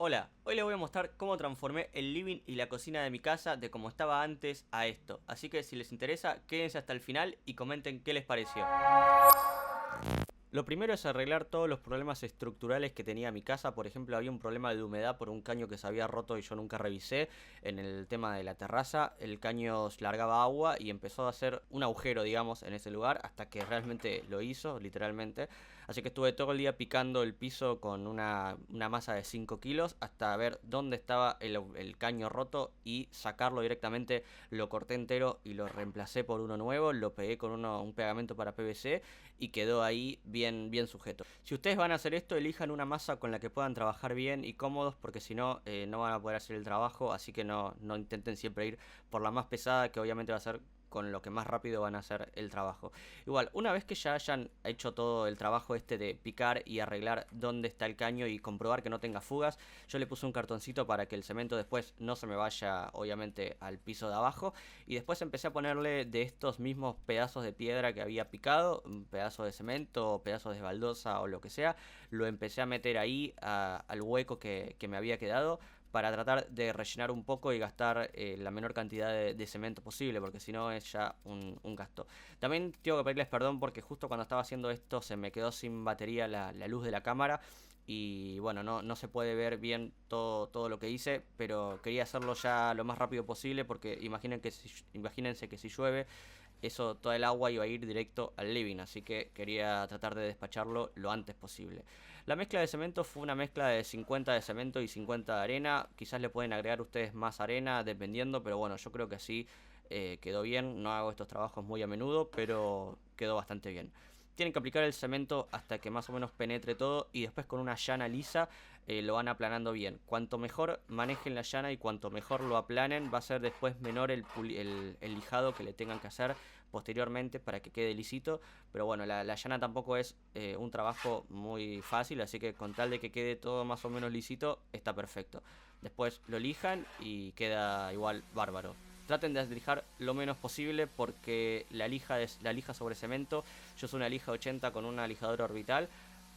Hola, hoy les voy a mostrar cómo transformé el living y la cocina de mi casa de como estaba antes a esto. Así que si les interesa, quédense hasta el final y comenten qué les pareció. Lo primero es arreglar todos los problemas estructurales que tenía mi casa. Por ejemplo, había un problema de humedad por un caño que se había roto y yo nunca revisé. En el tema de la terraza, el caño largaba agua y empezó a hacer un agujero, digamos, en ese lugar, hasta que realmente lo hizo, literalmente. Así que estuve todo el día picando el piso con una masa de 5 kilos hasta ver dónde estaba el caño roto y sacarlo directamente. Lo corté entero y lo reemplacé por uno nuevo. Lo pegué con un pegamento para PVC y quedó ahí bien sujeto. Si ustedes van a hacer esto, elijan una masa con la que puedan trabajar bien y cómodos, porque si no, no van a poder hacer el trabajo. Así que no intenten siempre ir por la más pesada, que obviamente va a ser con lo que más rápido van a hacer el trabajo. Igual, una vez que ya hayan hecho todo el trabajo este de picar y arreglar dónde está el caño y comprobar que no tenga fugas, yo le puse un cartoncito para que el cemento después no se me vaya obviamente al piso de abajo, y después empecé a ponerle de estos mismos pedazos de piedra que había picado, un pedazo de cemento, pedazos de baldosa o lo que sea, lo empecé a meter ahí al hueco que me había quedado, para tratar de rellenar un poco y gastar la menor cantidad de cemento posible, porque si no es ya un gasto. También tengo que pedirles perdón porque justo cuando estaba haciendo esto se me quedó sin batería la luz de la cámara. Y bueno, no se puede ver bien todo lo que hice, pero quería hacerlo ya lo más rápido posible porque imagínense que si llueve, eso, toda el agua iba a ir directo al living, así que quería tratar de despacharlo lo antes posible. La mezcla de cemento fue una mezcla de 50 de cemento y 50 de arena. Quizás le pueden agregar ustedes más arena dependiendo, pero bueno, yo creo que así quedó bien. No hago estos trabajos muy a menudo, pero quedó bastante bien. Tienen que aplicar el cemento hasta que más o menos penetre todo y después con una llana lisa lo van aplanando bien. Cuanto mejor manejen la llana y cuanto mejor lo aplanen, va a ser después menor el lijado que le tengan que hacer posteriormente para que quede lisito. Pero bueno, la llana tampoco es un trabajo muy fácil, así que con tal de que quede todo más o menos lisito, está perfecto. Después lo lijan y queda igual bárbaro. Traten de lijar lo menos posible porque la lija sobre cemento, yo uso una lija 80 con una lijadora orbital,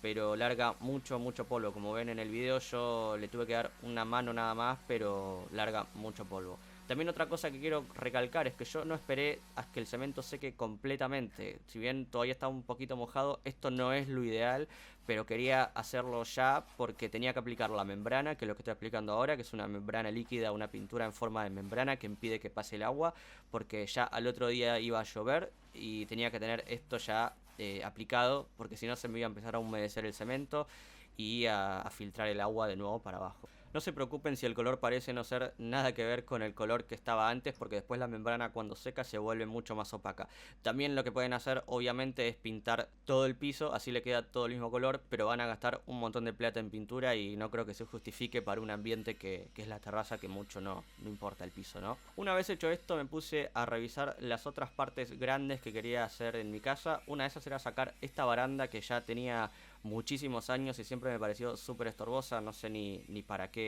pero larga mucho polvo. Como ven en el video, yo le tuve que dar una mano nada más, pero larga mucho polvo. También otra cosa que quiero recalcar es que yo no esperé a que el cemento seque completamente. Si bien todavía está un poquito mojado, esto no es lo ideal, pero quería hacerlo ya porque tenía que aplicar la membrana, que es lo que estoy aplicando ahora, que es una membrana líquida, una pintura en forma de membrana que impide que pase el agua, porque ya al otro día iba a llover y tenía que tener esto ya aplicado, porque si no se me iba a empezar a humedecer el cemento y a filtrar el agua de nuevo para abajo. No se preocupen si el color parece no ser nada que ver con el color que estaba antes, porque después la membrana cuando seca se vuelve mucho más opaca. También lo que pueden hacer obviamente es pintar todo el piso, así le queda todo el mismo color, pero van a gastar un montón de plata en pintura y no creo que se justifique para un ambiente que es la terraza, que mucho no importa el piso, ¿no? Una vez hecho esto me puse a revisar las otras partes grandes que quería hacer en mi casa. Una de esas era sacar esta baranda que ya tenía muchísimos años y siempre me pareció súper estorbosa. No sé ni para qué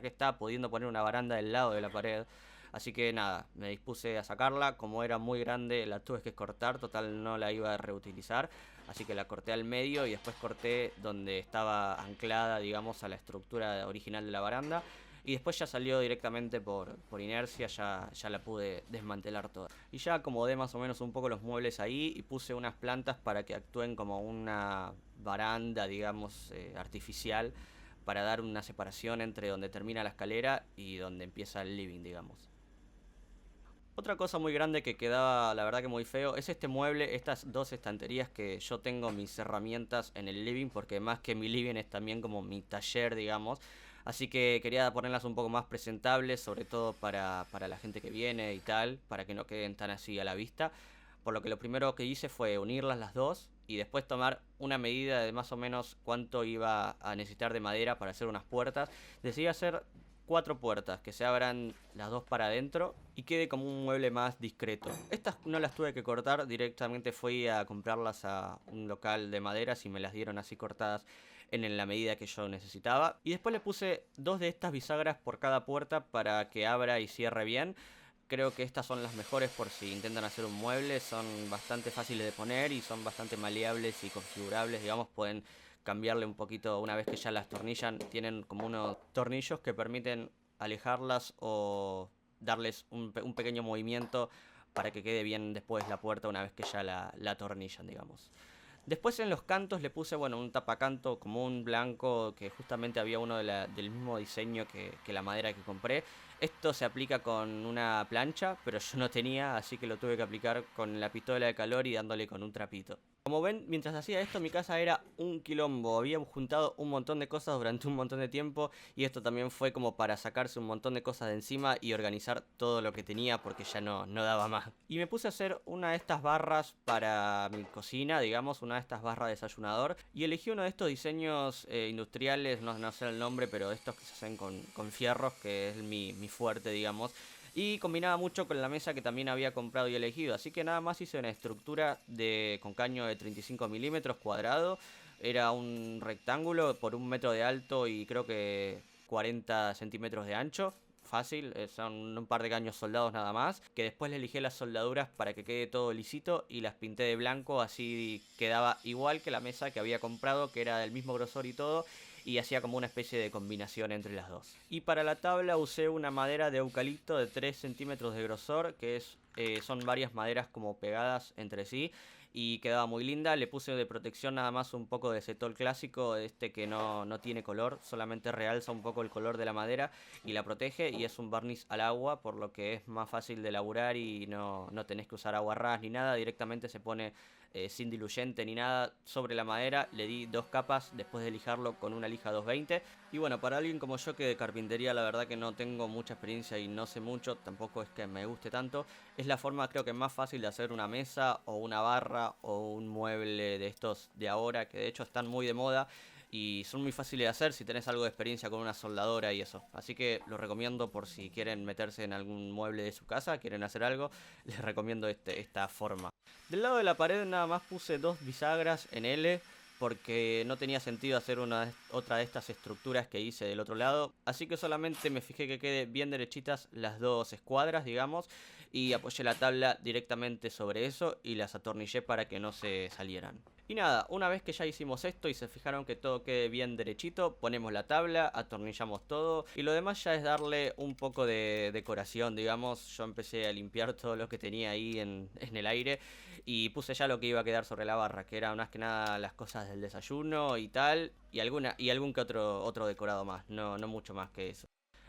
está pudiendo poner una baranda del lado de la pared. Así que nada, me dispuse a sacarla. Como era muy grande, la tuve que cortar. Total, no la iba a reutilizar. Así que la corté al medio y después corté donde estaba anclada, digamos, a la estructura original de la baranda. Y después ya salió directamente por inercia, ya la pude desmantelar toda. Y ya acomodé más o menos un poco los muebles ahí y puse unas plantas para que actúen como una baranda, digamos, artificial, para dar una separación entre donde termina la escalera y donde empieza el living, digamos. Otra cosa muy grande que quedaba, la verdad que muy feo, es este mueble, estas dos estanterías que yo tengo mis herramientas en el living, porque más que mi living es también como mi taller, digamos. Así que quería ponerlas un poco más presentables, sobre todo para la gente que viene y tal, para que no queden tan así a la vista. Por lo que lo primero que hice fue unirlas las dos y después tomar una medida de más o menos cuánto iba a necesitar de madera para hacer unas puertas. Decidí hacer cuatro puertas que se abran las dos para adentro y quede como un mueble más discreto. Estas no las tuve que cortar, directamente fui a comprarlas a un local de maderas y me las dieron así cortadas en la medida que yo necesitaba. Y después le puse dos de estas bisagras por cada puerta para que abra y cierre bien. Creo que estas son las mejores por si intentan hacer un mueble. Son bastante fáciles de poner y son bastante maleables y configurables. Digamos, pueden cambiarle un poquito una vez que ya las tornillan. Tienen como unos tornillos que permiten alejarlas o darles un pequeño movimiento para que quede bien después la puerta una vez que ya la atornillan, digamos. Después en los cantos le puse, bueno, un tapacanto común blanco que justamente había uno del mismo diseño que la madera que compré. Esto se aplica con una plancha, pero yo no tenía, así que lo tuve que aplicar con la pistola de calor y dándole con un trapito. Como ven, mientras hacía esto mi casa era un quilombo, había juntado un montón de cosas durante un montón de tiempo y esto también fue como para sacarse un montón de cosas de encima y organizar todo lo que tenía porque ya no daba más. Y me puse a hacer una de estas barras para mi cocina, digamos, una de estas barras de desayunador y elegí uno de estos diseños industriales, no sé el nombre, pero estos que se hacen con fierros, que es mi fuerte, digamos. Y combinaba mucho con la mesa que también había comprado y elegido. Así que nada más hice una estructura con caño de 35 milímetros cuadrado. Era un rectángulo por 1 metro de alto y creo que 40 centímetros de ancho. Fácil, son un par de caños soldados nada más. Que después le elegí las soldaduras para que quede todo lisito y las pinté de blanco. Así quedaba igual que la mesa que había comprado, que era del mismo grosor y todo. Y hacía como una especie de combinación entre las dos. Y para la tabla usé una madera de eucalipto de 3 centímetros de grosor, que son varias maderas como pegadas entre sí. Y quedaba muy linda, le puse de protección nada más un poco de cetol clásico, que no tiene color, solamente realza un poco el color de la madera y la protege, y es un barniz al agua, por lo que es más fácil de laburar y no tenés que usar agua ras ni nada, directamente se pone sin diluyente ni nada sobre la madera. Le di 2 capas después de lijarlo con una lija 220. Y bueno, para alguien como yo que de carpintería la verdad que no tengo mucha experiencia y no sé mucho, tampoco es que me guste tanto, es la forma creo que más fácil de hacer una mesa o una barra o un mueble de estos de ahora, que de hecho están muy de moda y son muy fáciles de hacer si tenés algo de experiencia con una soldadora y eso. Así que lo recomiendo por si quieren meterse en algún mueble de su casa, quieren hacer algo, les recomiendo esta forma. Del lado de la pared nada más puse 2 bisagras en L, porque no tenía sentido hacer otra de estas estructuras que hice del otro lado. Así que solamente me fijé que quede bien derechitas las 2 escuadras, digamos, y apoyé la tabla directamente sobre eso y las atornillé para que no se salieran. Y nada, una vez que ya hicimos esto y se fijaron que todo quede bien derechito, ponemos la tabla, atornillamos todo y lo demás ya es darle un poco de decoración, digamos. Yo empecé a limpiar todo lo que tenía ahí en el aire y puse ya lo que iba a quedar sobre la barra, que eran más que nada las cosas del desayuno y tal, y algún que otro decorado más, no mucho más que eso.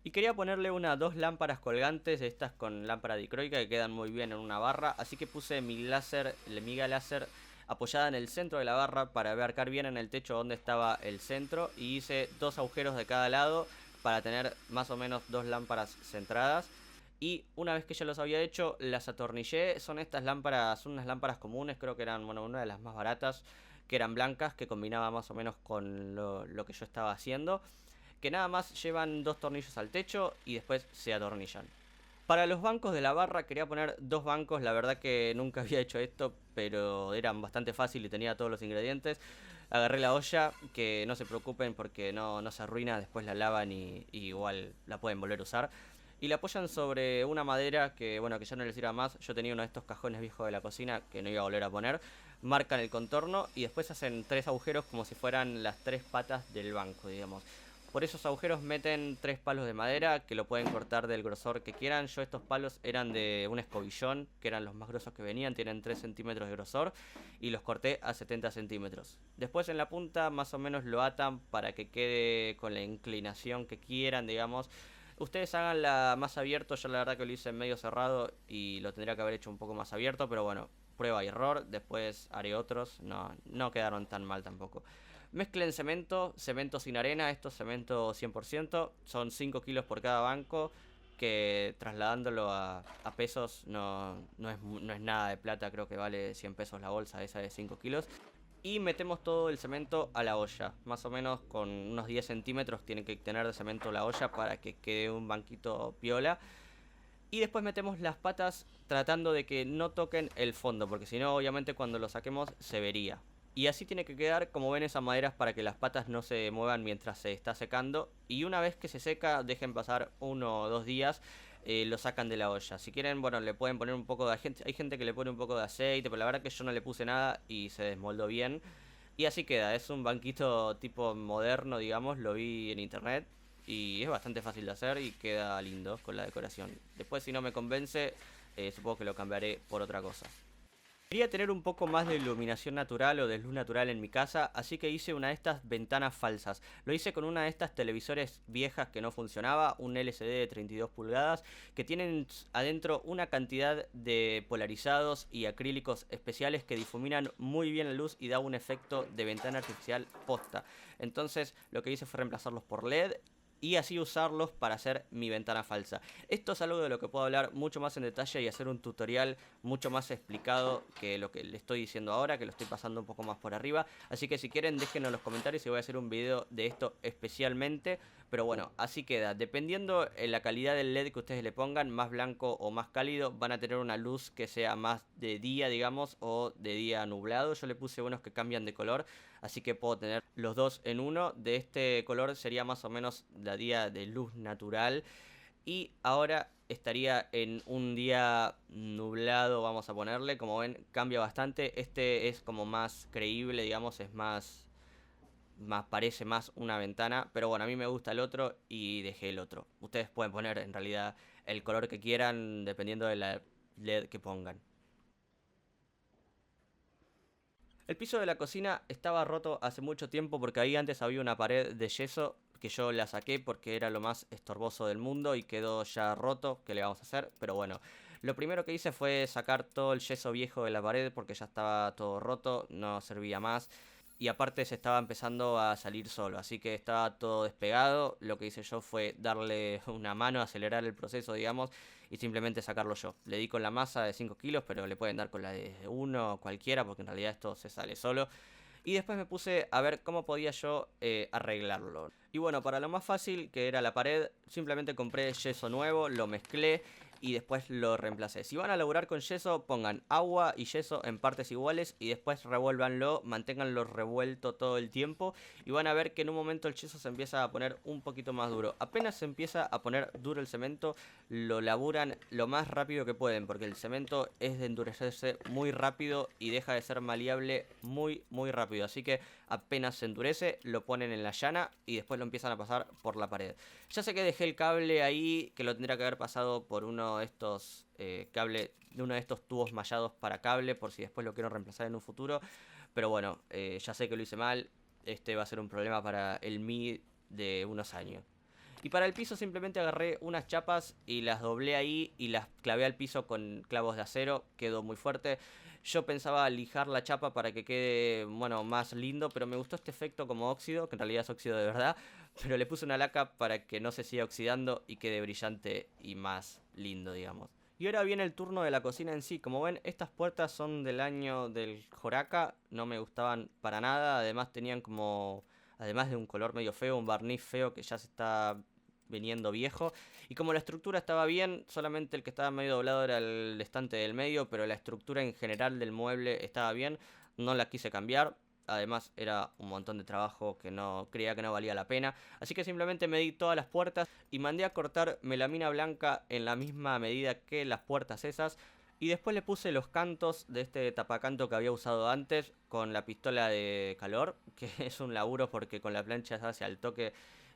Y quería ponerle 2 lámparas colgantes, estas con lámpara dicroica que quedan muy bien en una barra, así que puse mi miga láser apoyada en el centro de la barra para abarcar bien en el techo donde estaba el centro, y hice 2 agujeros de cada lado para tener más o menos 2 lámparas centradas. Y una vez que ya los había hecho, las atornillé. Son estas lámparas, son unas lámparas comunes, creo que eran, bueno, una de las más baratas, que eran blancas, que combinaba más o menos con lo que yo estaba haciendo, que nada más llevan 2 tornillos al techo y después se atornillan. Para los bancos de la barra quería poner 2 bancos, la verdad que nunca había hecho esto, pero eran bastante fácil y tenía todos los ingredientes. Agarré la olla, que no se preocupen porque no se arruina, después la lavan y igual la pueden volver a usar. Y la apoyan sobre una madera que, bueno, que ya no les sirva más. Yo tenía uno de estos cajones viejos de la cocina que no iba a volver a poner. Marcan el contorno y después hacen 3 agujeros como si fueran las 3 patas del banco, digamos. Por esos agujeros meten 3 palos de madera que lo pueden cortar del grosor que quieran. Yo estos palos eran de un escobillón, que eran los más grosos que venían, tienen 3 centímetros de grosor, y los corté a 70 centímetros. Después en la punta más o menos lo atan para que quede con la inclinación que quieran, digamos. Ustedes háganla más abierto, yo la verdad que lo hice medio cerrado y lo tendría que haber hecho un poco más abierto, pero bueno, prueba y error, después haré otros, no quedaron tan mal tampoco. Mezclen cemento sin arena, esto es cemento 100%, son 5 kilos por cada banco, que trasladándolo a pesos no es nada de plata, creo que vale 100 pesos la bolsa esa de 5 kilos. Y metemos todo el cemento a la olla, más o menos con unos 10 centímetros tiene que tener de cemento la olla para que quede un banquito piola. Y después metemos las patas tratando de que no toquen el fondo, porque si no obviamente cuando lo saquemos se vería. Y así tiene que quedar, como ven, esas maderas para que las patas no se muevan mientras se está secando. Y una vez que se seca, dejen pasar 1 o 2 días, lo sacan de la olla. Si quieren, bueno, le pueden poner un poco de... Hay gente que le pone un poco de aceite, pero la verdad que yo no le puse nada y se desmoldó bien. Y así queda, es un banquito tipo moderno, digamos, lo vi en internet y es bastante fácil de hacer y queda lindo con la decoración. Después si no me convence, supongo que lo cambiaré por otra cosa. Quería tener un poco más de iluminación natural o de luz natural en mi casa, así que hice una de estas ventanas falsas. Lo hice con una de estas televisores viejas que no funcionaba, un LCD de 32 pulgadas, que tienen adentro una cantidad de polarizados y acrílicos especiales que difuminan muy bien la luz y da un efecto de ventana artificial posta. Entonces lo que hice fue reemplazarlos por LED y así usarlos para hacer mi ventana falsa. Esto es algo de lo que puedo hablar mucho más en detalle y hacer un tutorial mucho más explicado que lo que le estoy diciendo ahora, que lo estoy pasando un poco más por arriba. Así que si quieren déjenlo en los comentarios y voy a hacer un video de esto especialmente. Pero bueno, así queda. Dependiendo en la calidad del LED que ustedes le pongan, más blanco o más cálido, van a tener una luz que sea más de día, digamos, o de día nublado. Yo le puse unos que cambian de color, así que puedo tener los dos en uno. De este color sería más o menos la día de luz natural. Y ahora estaría en un día nublado, vamos a ponerle. Como ven, cambia bastante. Este es como más creíble, digamos, es más parece más una ventana. Pero bueno, a mí me gusta el otro y dejé el otro. Ustedes pueden poner en realidad el color que quieran dependiendo de la LED que pongan. El piso de la cocina estaba roto hace mucho tiempo porque ahí antes había una pared de yeso que yo la saqué porque era lo más estorboso del mundo y quedó ya roto. ¿Qué le vamos a hacer? Pero bueno, lo primero que hice fue sacar todo el yeso viejo de la pared porque ya estaba todo roto, no servía más. Y aparte se estaba empezando a salir solo, así que estaba todo despegado. Lo que hice yo fue darle una mano, acelerar el proceso, digamos, y simplemente sacarlo yo. Le di con la masa de 5 kilos, pero le pueden dar con la de 1 cualquiera, porque en realidad esto se sale solo. Y después me puse a ver cómo podía yo arreglarlo. Y bueno, para lo más fácil, que era la pared, simplemente compré yeso nuevo, lo mezclé y después lo reemplacé. Si van a laburar con yeso, pongan agua y yeso en partes iguales y después revuélvanlo, manténganlo revuelto todo el tiempo y van a ver que en un momento el yeso se empieza a poner un poquito más duro. Apenas se empieza a poner duro el cemento, lo laburan lo más rápido que pueden, porque el cemento es de endurecerse muy rápido y deja de ser maleable muy rápido. Así que apenas se endurece, lo ponen en la llana y después lo empiezan a pasar por la pared. Ya sé que dejé el cable ahí, que lo tendría que haber pasado por uno de estos de uno de estos tubos mallados para cable, por si después lo quiero reemplazar en un futuro. Pero bueno, ya sé que lo hice mal. Este va a ser un problema para el Mi de unos años. Y para el piso simplemente agarré unas chapas y las doblé ahí y las clavé al piso con clavos de acero. Quedó muy fuerte. Yo pensaba lijar la chapa para que quede, bueno, más lindo, pero me gustó este efecto como óxido, que en realidad es óxido de verdad. Pero le puse una laca para que no se siga oxidando y quede brillante y más lindo, digamos. Y ahora viene el turno de la cocina en sí. Como ven, estas puertas son del año del Joraca. No me gustaban para nada. Además tenían como... Además de un color medio feo, un barniz feo que ya se está viniendo viejo. Y como la estructura estaba bien, solamente el que estaba medio doblado era el estante del medio, pero la estructura en general del mueble estaba bien. No la quise cambiar. Además era un montón de trabajo que no creía que no valía la pena. Así que simplemente medí todas las puertas y mandé a cortar melamina blanca en la misma medida que las puertas esas. Y después le puse los cantos de este tapacanto que había usado antes con la pistola de calor, que es un laburo porque con la plancha se hace al toque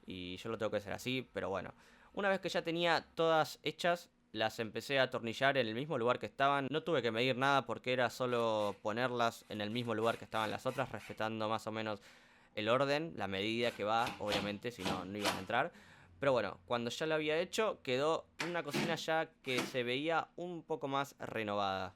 y yo lo tengo que hacer así, pero bueno. Una vez que ya tenía todas hechas, las empecé a atornillar en el mismo lugar que estaban. No tuve que medir nada porque era solo ponerlas en el mismo lugar que estaban las otras, respetando más o menos el orden, la medida que va, obviamente, si no, no iban a entrar. Pero bueno, cuando ya lo había hecho, quedó una cocina ya que se veía un poco más renovada.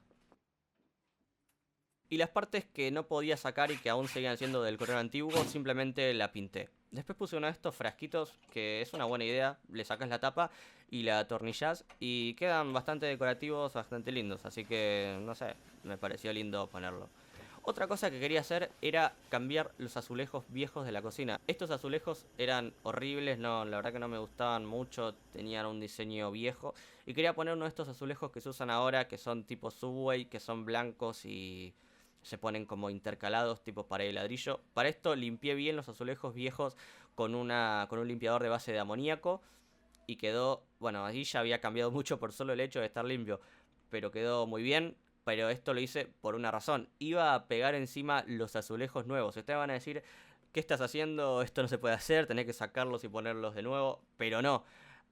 Y las partes que no podía sacar y que aún seguían siendo del correo antiguo, simplemente la pinté. Después puse uno de estos frasquitos, que es una buena idea, le sacas la tapa y la atornillás y quedan bastante decorativos, bastante lindos, así que no sé, me pareció lindo ponerlo. Otra cosa que quería hacer era cambiar los azulejos viejos de la cocina. Estos azulejos eran horribles, no, la verdad que no me gustaban mucho, tenían un diseño viejo. Y quería poner uno de estos azulejos que se usan ahora, que son tipo Subway, que son blancos y se ponen como intercalados, tipo pared de ladrillo. Para esto limpié bien los azulejos viejos con un limpiador de base de amoníaco. Y quedó, bueno, allí ya había cambiado mucho por solo el hecho de estar limpio, pero quedó muy bien. pero esto lo hice por una razón. Iba a pegar encima los azulejos nuevos. Ustedes van a decir, ¿qué estás haciendo? Esto no se puede hacer, tenés que sacarlos y ponerlos de nuevo. Pero no,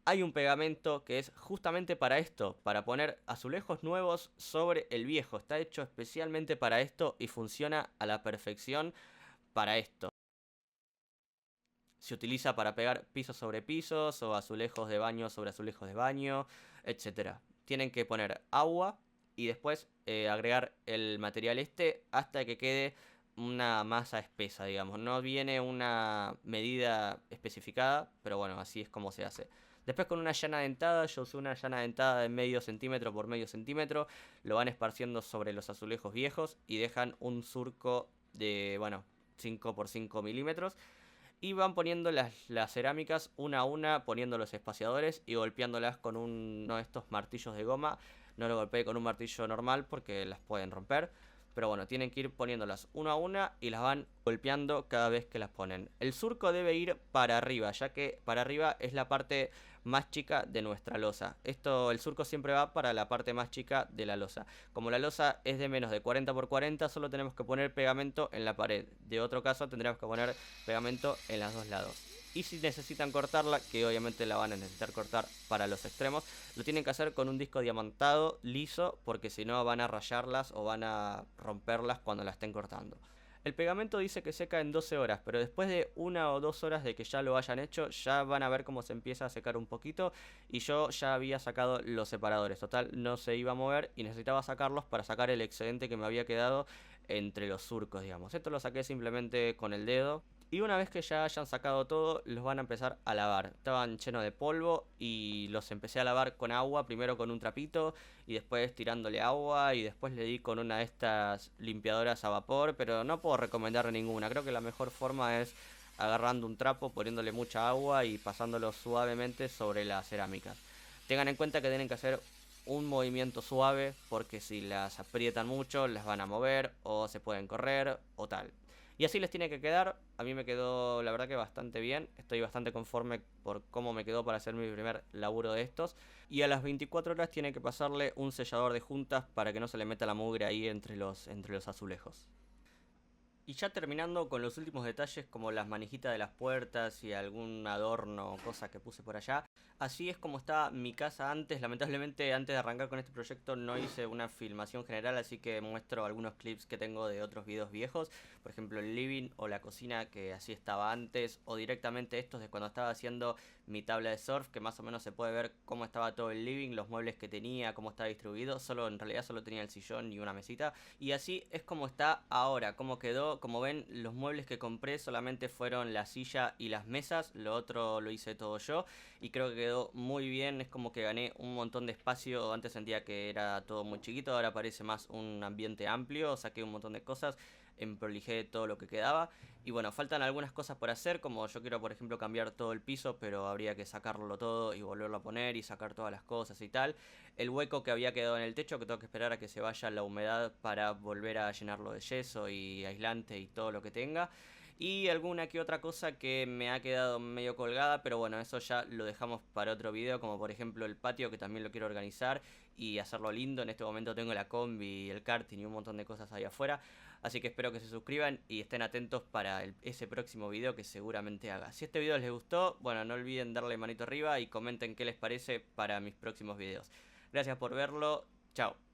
hay un pegamento que es justamente para esto, para poner azulejos nuevos sobre el viejo. Está hecho especialmente para esto y funciona a la perfección para esto. Se utiliza para pegar pisos sobre pisos o azulejos de baño sobre azulejos de baño, etcétera. Tienen que poner agua y después agregar el material este hasta que quede una masa espesa, digamos. No viene una medida especificada, pero bueno, así es como se hace. Después con una llana dentada, yo usé una llana dentada de medio centímetro por medio centímetro, lo van esparciendo sobre los azulejos viejos y dejan un surco de, bueno, 5 por 5 milímetros. Y van poniendo las cerámicas una a una, poniendo los espaciadores y golpeándolas con uno de estos martillos de goma. No lo golpeé con un martillo normal porque las pueden romper. Pero bueno, tienen que ir poniéndolas una a una y las van golpeando cada vez que las ponen. El surco debe ir para arriba, ya que para arriba es la parte más chica de nuestra losa. El surco siempre va para la parte más chica de la losa. Como la losa es de menos de 40 por 40, solo tenemos que poner pegamento en la pared. De otro caso, tendremos que poner pegamento en los dos lados. Y si necesitan cortarla, que obviamente la van a necesitar cortar para los extremos, lo tienen que hacer con un disco diamantado liso, porque si no van a rayarlas o van a romperlas cuando la estén cortando. El pegamento dice que seca en 12 horas, pero después de 1 o 2 horas de que ya lo hayan hecho, ya van a ver cómo se empieza a secar un poquito. Y yo ya había sacado los separadores, total no se iba a mover y necesitaba sacarlos para sacar el excedente que me había quedado entre los surcos, digamos. Esto lo saqué simplemente con el dedo. Y una vez que ya hayan sacado todo, los van a empezar a lavar. Estaban llenos de polvo y los empecé a lavar con agua, primero con un trapito y después tirándole agua y después le di con una de estas limpiadoras a vapor, pero no puedo recomendar ninguna. Creo que la mejor forma es agarrando un trapo, poniéndole mucha agua y pasándolo suavemente sobre las cerámicas. Tengan en cuenta que tienen que hacer un movimiento suave porque si las aprietan mucho las van a mover o se pueden correr o tal. Y así les tiene que quedar. A mí me quedó la verdad que bastante bien. Estoy bastante conforme por cómo me quedó para hacer mi primer laburo de estos. Y a las 24 horas tiene que pasarle un sellador de juntas para que no se le meta la mugre ahí entre los azulejos. Y ya terminando con los últimos detalles como las manijitas de las puertas y algún adorno o cosa que puse por allá. Así es como estaba mi casa antes. Lamentablemente antes de arrancar con este proyecto no hice una filmación general, así que muestro algunos clips que tengo de otros videos viejos. Por ejemplo el living o la cocina, que así estaba antes, o directamente estos de cuando estaba haciendo mi tabla de surf, que más o menos se puede ver cómo estaba todo el living, los muebles que tenía, cómo estaba distribuido. En realidad solo tenía el sillón y una mesita. Y así es como está ahora, cómo quedó. Como ven, los muebles que compré solamente fueron la silla y las mesas, lo otro lo hice todo yo y creo que quedó muy bien. Es como que gané un montón de espacio. Antes sentía que era todo muy chiquito, ahora parece más un ambiente amplio. Saqué un montón de cosas, emprolijé todo lo que quedaba. Y bueno, faltan algunas cosas por hacer, como yo quiero por ejemplo cambiar todo el piso, pero habría que sacarlo todo y volverlo a poner y sacar todas las cosas y tal. El hueco que había quedado en el techo, que tengo que esperar a que se vaya la humedad para volver a llenarlo de yeso y aislante y todo lo que tenga. Y alguna que otra cosa que me ha quedado medio colgada, pero bueno, eso ya lo dejamos para otro video, como por ejemplo el patio, que también lo quiero organizar y hacerlo lindo. En este momento tengo la combi, el karting y un montón de cosas ahí afuera. Así que espero que se suscriban y estén atentos para ese próximo video que seguramente haga. Si este video les gustó, bueno, no olviden darle manito arriba y comenten qué les parece para mis próximos videos. Gracias por verlo, chao.